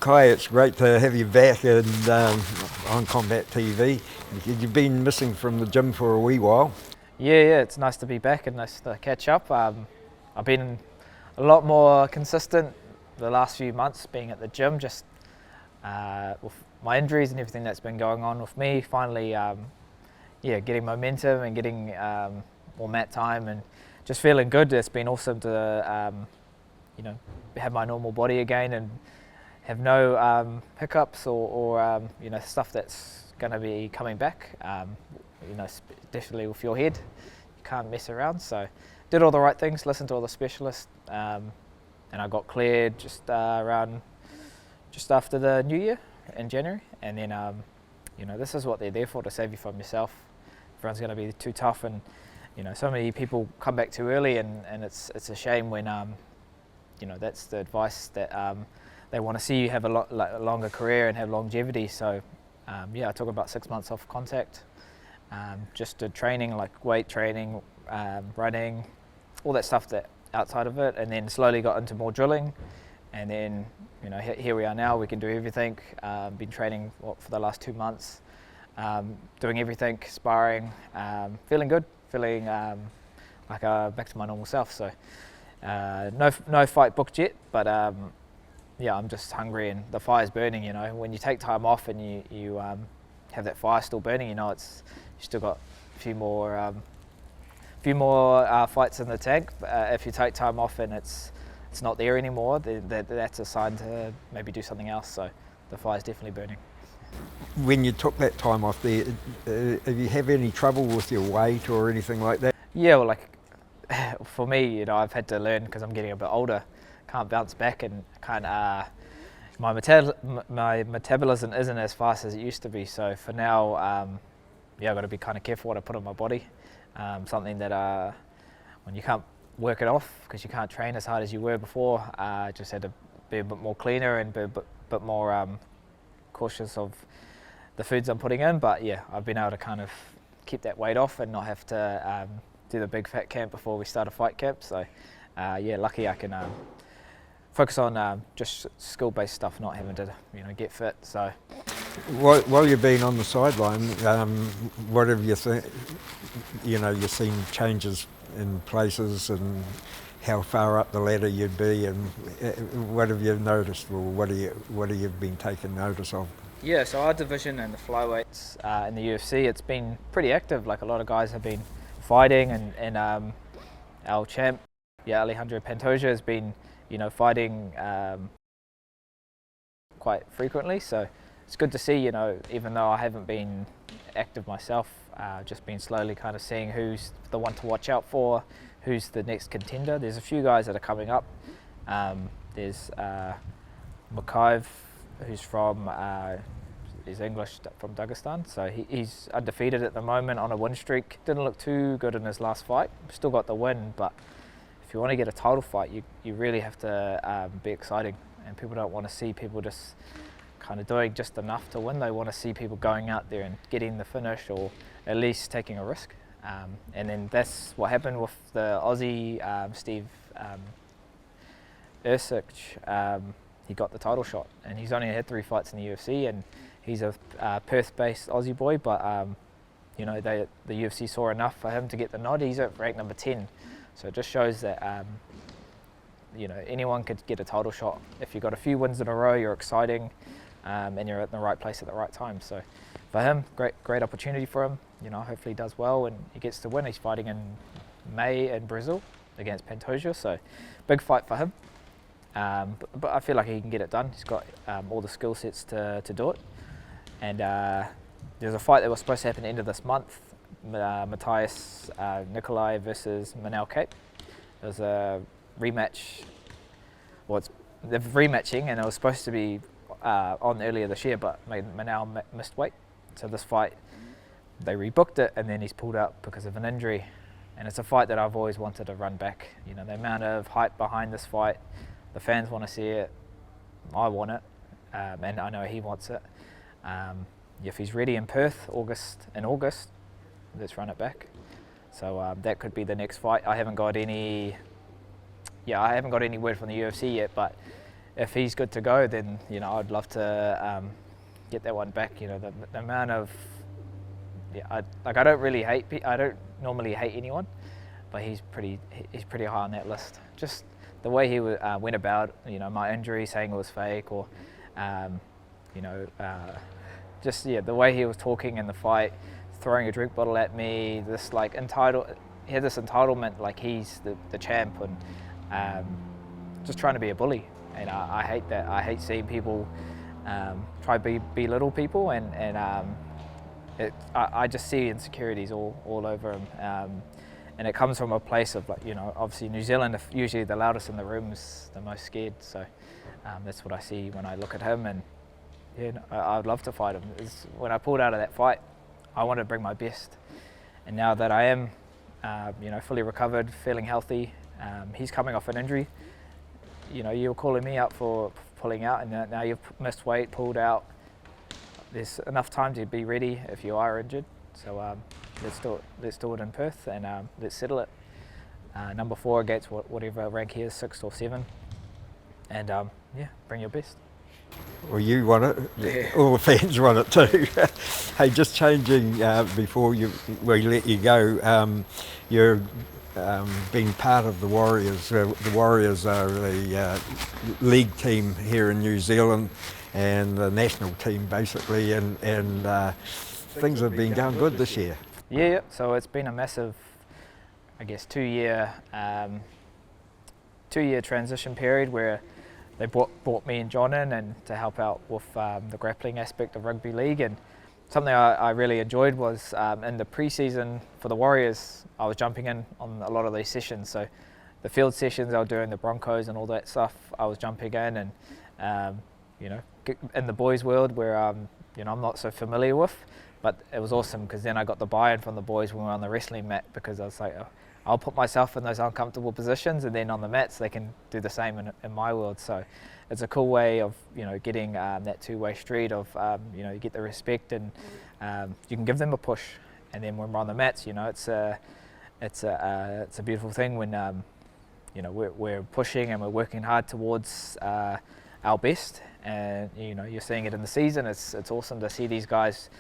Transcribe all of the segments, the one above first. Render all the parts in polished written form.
Kai, it's great to have you back and on Combat TV. You've been missing from the gym for a wee while. Yeah, it's nice to be back and nice to catch up. I've been a lot more consistent the last few months being at the gym, just with my injuries and everything that's been going on with me. Finally, getting momentum and getting more mat time and just feeling good. It's been awesome to have my normal body again and have no hiccups or stuff that's going to be coming back. Definitely with your head, you can't mess around. So did all the right things, listened to all the specialists, and I got cleared just after the new year in January. And then this is what they're there for, to save you from yourself. Everyone's going to be too tough, and so many people come back too early, and it's a shame when that's the advice that they want to see you have a longer career and have longevity. So I took about 6 months off contact, just did training like weight training, running, all that stuff that outside of it, and then slowly got into more drilling, and then here we are now. We can do everything. Been training for the last 2 months, doing everything, sparring, feeling good, feeling like back to my normal self. So no fight booked yet, but I'm just hungry and the fire's burning. When you take time off and you have that fire still burning, you still got a few more fights in the tank. If you take time off and it's not there anymore, then that's a sign to maybe do something else. So the fire's definitely burning. When you took that time off there, have you had any trouble with your weight or anything like that? Yeah, well, like for me, I've had to learn because I'm getting a bit older. Can't bounce back and my metabolism isn't as fast as it used to be. So for now, I've got to be kind of careful what I put on my body. Something that when you can't work it off because you can't train as hard as you were before, just had to be a bit more cleaner and be a bit more cautious of the foods I'm putting in. But yeah, I've been able to kind of keep that weight off and not have to do the big fat camp before we start a fight camp. So lucky I can focus on just skill-based stuff, not having to get fit. So while you've been on the sideline, what have you think? You've seen changes in places and how far up the ladder you'd be, and what have you noticed, or what have you been taking notice of? Yeah, so our division and the flyweights in the UFC, it's been pretty active. Like a lot of guys have been fighting, and our champ, Alejandro Pantoja, has been fighting quite frequently. So it's good to see, even though I haven't been active myself, just been slowly kind of seeing who's the one to watch out for, who's the next contender. There's a few guys that are coming up. There's Mokaev, who's is English, from Dagestan. So he's undefeated at the moment on a win streak. Didn't look too good in his last fight. Still got the win, but if you want to get a title fight, you really have to be exciting. And people don't want to see people just kind of doing just enough to win. They want to see people going out there and getting the finish, or at least taking a risk. And then that's what happened with the Aussie Steve Erceg. He got the title shot, and he's only had 3 fights in the UFC, and he's a Perth-based Aussie boy. But the UFC saw enough for him to get the nod. He's at rank number 10, so it just shows that anyone could get a title shot if you've got a few wins in a row. You're exciting, and you're at the right place at the right time. So for him, great opportunity for him. Hopefully he does well and he gets to win. He's fighting in May in Brazil against Pantoja, so big fight for him. But I feel like he can get it done. He's got all the skill sets to do it. And there's a fight that was supposed to happen at the end of this month, Nicolau versus Kape. There's a rematch. Well, they're rematching, and it was supposed to be on earlier this year, but Manel missed weight. So this fight, they rebooked it, and then he's pulled out because of an injury. And it's a fight that I've always wanted to run back. The amount of hype behind this fight, the fans want to see it, I want it, and I know he wants it. If he's ready in Perth in August, let's run it back. So that could be the next fight. I haven't got any word from the UFC yet, but if he's good to go, then I'd love to get that one back. The amount of I don't normally hate anyone, but he's pretty high on that list. Just the way he went about, my injury, saying it was fake, or the way he was talking in the fight, throwing a drink bottle at me, he had this entitlement like he's the champ, and just trying to be a bully. And I hate that. I hate seeing people try to belittle people, and I just see insecurities all over him. And it comes from a place of obviously New Zealand, usually the loudest in the room is the most scared. So that's what I see when I look at him, and I'd love to fight him. When I pulled out of that fight, I wanted to bring my best, and now that I am, fully recovered, feeling healthy, he's coming off an injury. You're calling me out for pulling out, and now you've missed weight, pulled out. There's enough time to be ready if you are injured. So let's do it in Perth, and let's settle it. Number 4 against whatever rank he is, 6th or 7th, and bring your best. Well, you want it. Yeah. All the fans want it too. Hey, just changing before we let you go. You're being part of the Warriors. The Warriors are the league team here in New Zealand, and the national team basically, and things have been going good this year. Yeah, so it's been a massive, 2-year transition period where they brought me and John in and to help out with the grappling aspect of rugby league. And something I really enjoyed was in the pre-season for the Warriors, I was jumping in on a lot of these sessions. So the field sessions I was doing, the Broncos and all that stuff, I was jumping in, and in the boys' world where I'm not so familiar with. But it was awesome because then I got the buy-in from the boys when we were on the wrestling mat, because I was like, I'll put myself in those uncomfortable positions, and then on the mats they can do the same in my world. So it's a cool way of getting that two-way street of you get the respect, and you can give them a push, and then when we're on the mats, it's a beautiful thing when we're pushing and we're working hard towards our best, and you're seeing it in the season. It's awesome to see these guys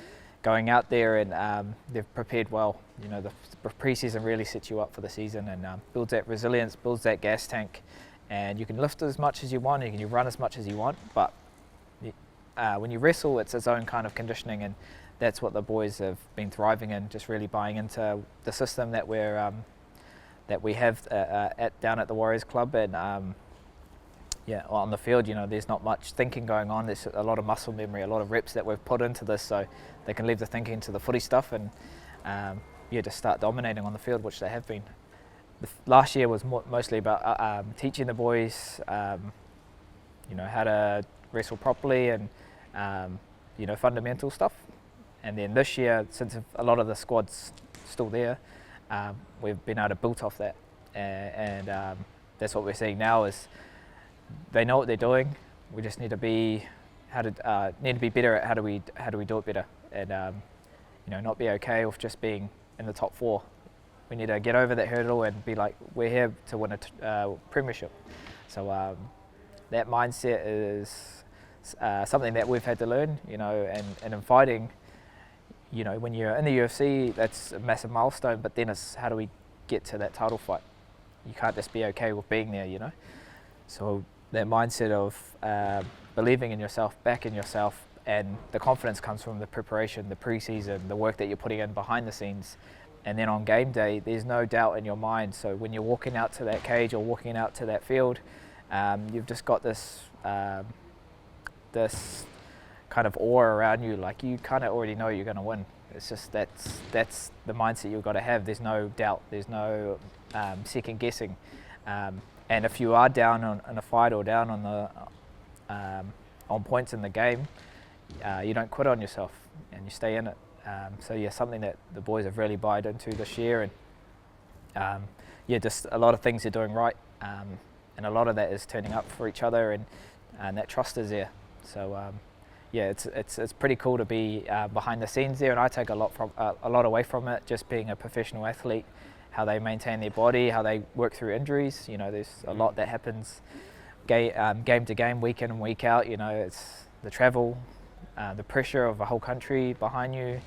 going out there, and they've prepared well. The pre-season really sets you up for the season, and builds that resilience, builds that gas tank, and you can lift as much as you want, you can run as much as you want, but when you wrestle, it's its own kind of conditioning, and that's what the boys have been thriving in, just really buying into the system that we have down at the Warriors Club. And on the field, there's not much thinking going on. There's a lot of muscle memory, a lot of reps that we've put into this, so they can leave the thinking to the footy stuff, and just start dominating on the field, which they have been. Last year was mostly about teaching the boys, how to wrestle properly, and fundamental stuff. And then this year, since a lot of the squad's still there, we've been able to build off that, and that's what we're seeing now is they know what they're doing. We just need to be better at how do we do it better, and not be okay with just being in the top 4. We need to get over that hurdle and be like, we're here to win a premiership. So that mindset is something that we've had to learn, and in fighting, when you're in the UFC, that's a massive milestone, but then it's how do we get to that title fight? You can't just be okay with being there, So that mindset of believing in yourself, backing yourself, and the confidence comes from the preparation, the pre-season, the work that you're putting in behind the scenes. And then on game day, there's no doubt in your mind. So when you're walking out to that cage or walking out to that field, you've just got this this kind of aura around you, like you kind of already know you're going to win. It's just that's the mindset you've got to have. There's no doubt. There's no second guessing. And if you are down in a fight or down on the on points in the game, you don't quit on yourself and you stay in it. Something that the boys have really bought into this year, and just a lot of things they're doing right, and a lot of that is turning up for each other, and that trust is there. So it's pretty cool to be behind the scenes there, and I take a lot away from it, just being a professional athlete, how they maintain their body, how they work through injuries. There's a lot that happens game to game, week in and week out. You know, it's the travel, the pressure of a whole country behind you.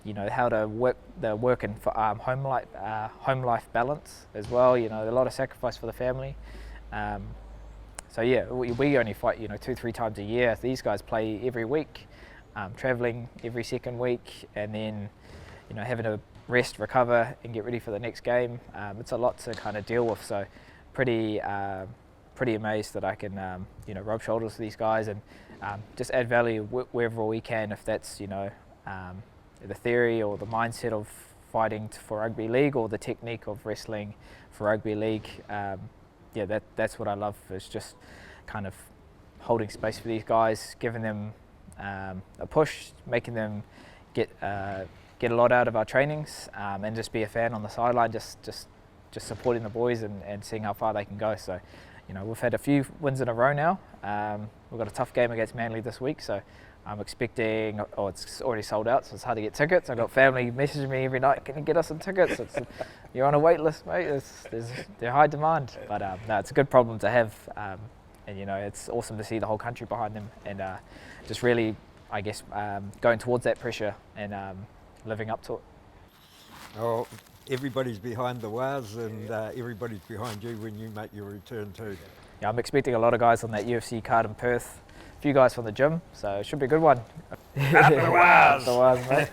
You know, how to work and home life balance as well. You know, a lot of sacrifice for the family. So yeah, we only fight, you know, 2-3 times a year. These guys play every week, traveling every second week, and then, you know, having to rest, recover, and get ready for the next game. It's a lot to kind of deal with. So pretty amazed that I can, you know, rub shoulders with these guys and just add value wherever we can. If that's, you know, the theory or the mindset of fighting for rugby league, or the technique of wrestling for rugby league. Yeah, that's what I love, is just kind of holding space for these guys, giving them a push, making them get a lot out of our trainings, and just be a fan on the sideline, just supporting the boys and seeing how far they can go. So, you know, we've had a few wins in a row now. We've got a tough game against Manly this week, so I'm expecting, it's already sold out, so it's hard to get tickets. I've got family messaging me every night, can you get us some tickets? You're on a wait list, mate. They're high demand. But no, it's a good problem to have. And, you know, it's awesome to see the whole country behind them, and just really, I guess, going towards that pressure and living up to it. Oh, everybody's behind the Waz, and everybody's behind you when you make your return too. Yeah, I'm expecting a lot of guys on that UFC card in Perth. A few guys from the gym, so it should be a good one. Up the Waz! The Waz, mate.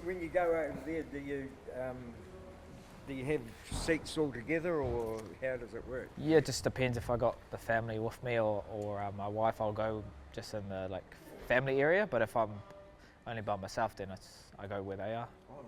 When you go over there, do you have seats all together, or how does it work? Yeah, it just depends. If I got the family with me or my wife, I'll go just in the family area. But if I'm only by myself, then I go where they are.